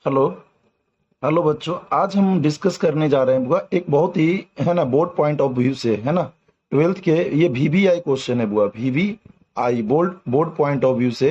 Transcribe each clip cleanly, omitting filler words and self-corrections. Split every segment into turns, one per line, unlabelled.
Hello. Hello बच्चों, आज हम डिस्कस करने जा रहे हैं बुआ एक बहुत ही है ना बोर्ड पॉइंट ऑफ व्यू से, है ना, ट्वेल्थ के ये वीवीआई क्वेश्चन है बुआ। VVI board board point of view से,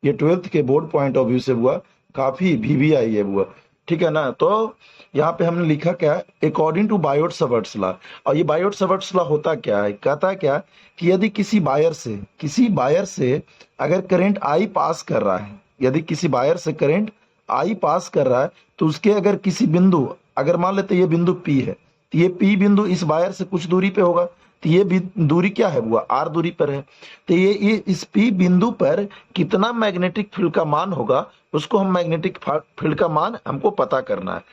ये ट्वेल्थ के बोर्ड पॉइंट ऑफ व्यू से बुआ काफी वीवीआई है बुआ। ठीक है ना। तो यहाँ पे हमने लिखा क्या है, according to Biot Savart's law. और ये बायोट सवर्ट्स लॉ होता क्या है, कहता है क्या कि यदि किसी बायर से अगर करंट आई पास कर रहा है, यदि किसी बायर से करंट आई पास कर रहा है, तो उसके अगर किसी बिंदु, अगर मान लेते ये बिंदु पी है, तो ये पी बिंदु इस वायर से कुछ दूरी पे होगा, तो ये दूरी क्या है बुआ, आर दूरी पर है। तो ये इस पी बिंदु पर कितना मैग्नेटिक फील्ड का मान होगा, उसको हम मैग्नेटिक फील्ड का मान हमको पता करना है।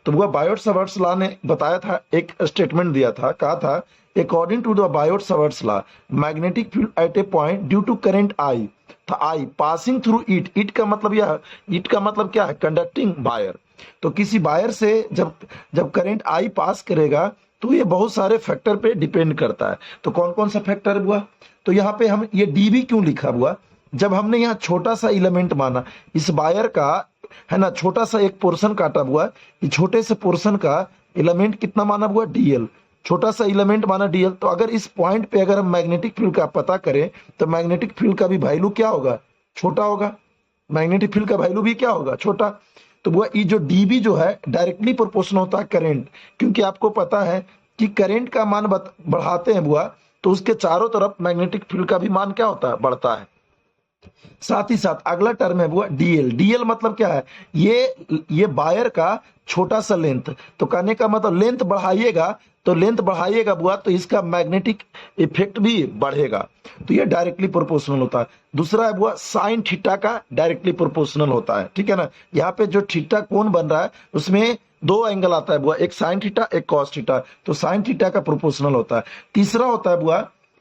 तो बुआ बायोट सवर्ट्स लॉ ने बताया था, एक स्टेटमेंट दिया था, कहा था according to the Biot Savart's law magnetic field at a point due to current I था, आई पासिंग थ्रू इट का मतलब यह, इट का मतलब क्या है, कंडक्टिंग वायर। तो किसी वायर से जब जब करंट आई पास करेगा, तो ये बहुत सारे फैक्टर पे डिपेंड करता है। तो कौन कौन सा फैक्टर हुआ, तो यहाँ पे हम ये डीबी क्यों लिखा हुआ, जब हमने यहाँ छोटा सा एलिमेंट माना इस वायर का, है ना, छोटा सा एक पोर्शन काटा हुआ, ये छोटे से पोर्शन का एलिमेंट कितना माना हुआ, डीएल, छोटा सा एलिमेंट माना डीएल। तो अगर इस पॉइंट पे अगर हम मैग्नेटिक फील्ड का पता करें, तो मैग्नेटिक फील्ड का भी वैल्यू क्या होगा, छोटा होगा। मैग्नेटिक फील्ड का वैल्यू भी क्या होगा, छोटा। तो वो ये जो डीबी जो है डायरेक्टली प्रोपोर्शनल होता है करंट, क्योंकि आपको पता है कि करंट का मान बढ़ाते हैं बुआ, तो उसके चारों तरफ मैग्नेटिक फील्ड का भी मान क्या होता है, बढ़ता है। साथ ही साथ अगला टर्म है वो डीएल। डीएल मतलब क्या है, ये वायर का छोटा सा लेंथ। तो कहने का मतलब लेंथ बढ़ाइएगा, तो लेंथ बढ़ाइएगा बुआ, तो इसका मैग्नेटिक इफेक्ट भी बढ़ेगा। तो ये डायरेक्टली प्रोपोर्शनल होता है। दूसरा है बुआ साइन थीटा का डायरेक्टली प्रोपोर्शनल होता है। ठीक है ना। यहाँ पे जो थीटा कोण बन रहा है उसमें दो एंगल आता है बुआ, एक साइन थीटा एक कॉस थीटा, तो साइन थीटा का प्रोपोर्शनल होता है। तीसरा होता है बुआ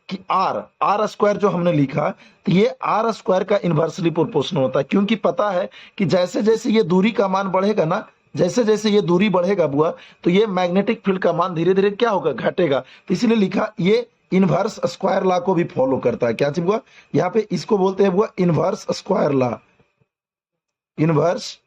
कि आर आर स्क्वायर जो हमने लिखा, तो ये आर स्क्वायर का इन्वर्सली प्रोपोर्शनल होता है, क्योंकि पता है कि जैसे जैसे ये दूरी का मान बढ़ेगा ना, जैसे जैसे ये दूरी बढ़ेगा बुआ, तो ये मैग्नेटिक फील्ड का मान धीरे धीरे क्या होगा, घटेगा। तो इसलिए लिखा ये इनवर्स स्क्वायर लॉ को भी फॉलो करता है। क्या चीज बुआ, यहाँ पे इसको बोलते हैं बुआ inverse square law, inverse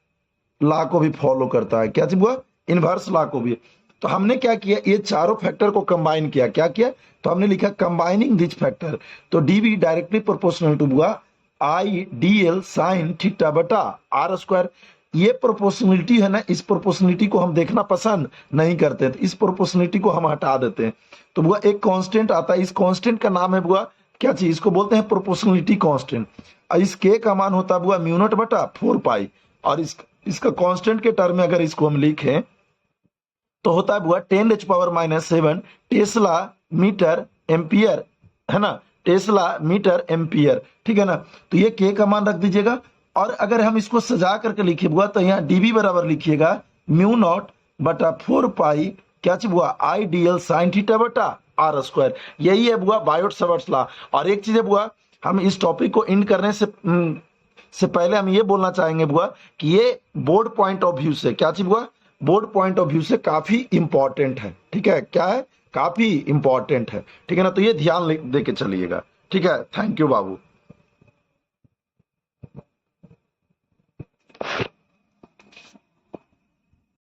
law को भी फॉलो करता है। क्या चीज बुआ, इनवर्स लॉ को भी। तो हमने क्या किया, ये चारों फैक्टर को कंबाइन किया। क्या किया, तो हमने लिखा कंबाइनिंग दिस फैक्टर। तो डीबी डायरेक्टली प्रोपोर्शनल टू बुआ I D L sine theta बटा आर स्क्वायर। ये प्रोपोर्शनलिटी है ना, इस प्रोपोर्शनलिटी को हम देखना पसंद नहीं करते, तो इस प्रोपोर्शनलिटी को हम हटा देते हैं। तो बुआ एक कांस्टेंट आता है, इस कांस्टेंट का नाम है बुआ क्या चीज, इसको बोलते हैं प्रोपोर्शनलिटी कांस्टेंट। और इस के का मान होता है बुआ म्यू नॉट बटा 4 पाई। और इसका कांस्टेंट के टर्म में अगर इसको हम लिखें, तो होता है बुआ 10⁻⁻7 टेस्ला मीटर एम्पियर, है ना, टेस्ला मीटर एम्पियर। ठीक है ना। तो ये के का मान रख दीजिएगा। और अगर हम इसको सजा करके लिखे बुआ, तो यहाँ डीबी बराबर लिखिएगा म्यू नॉट बटा 4 पाई क्या चीज बुआ I D L sine theta बटा आर स्क्वायर। यही है बुआ बायोट सवर्ट्स लॉ। और एक चीज है बुआ, हम इस टॉपिक को एंड करने से पहले हम ये बोलना चाहेंगे बुआ कि ये बोर्ड पॉइंट ऑफ व्यू से, क्या चीज बुआ, बोर्ड पॉइंट ऑफ व्यू से काफी इंपॉर्टेंट है। ठीक है, क्या है, काफी इंपॉर्टेंट है। ठीक है ना। तो ये ध्यान दे के चलिएगा। ठीक है, थैंक यू बाबू।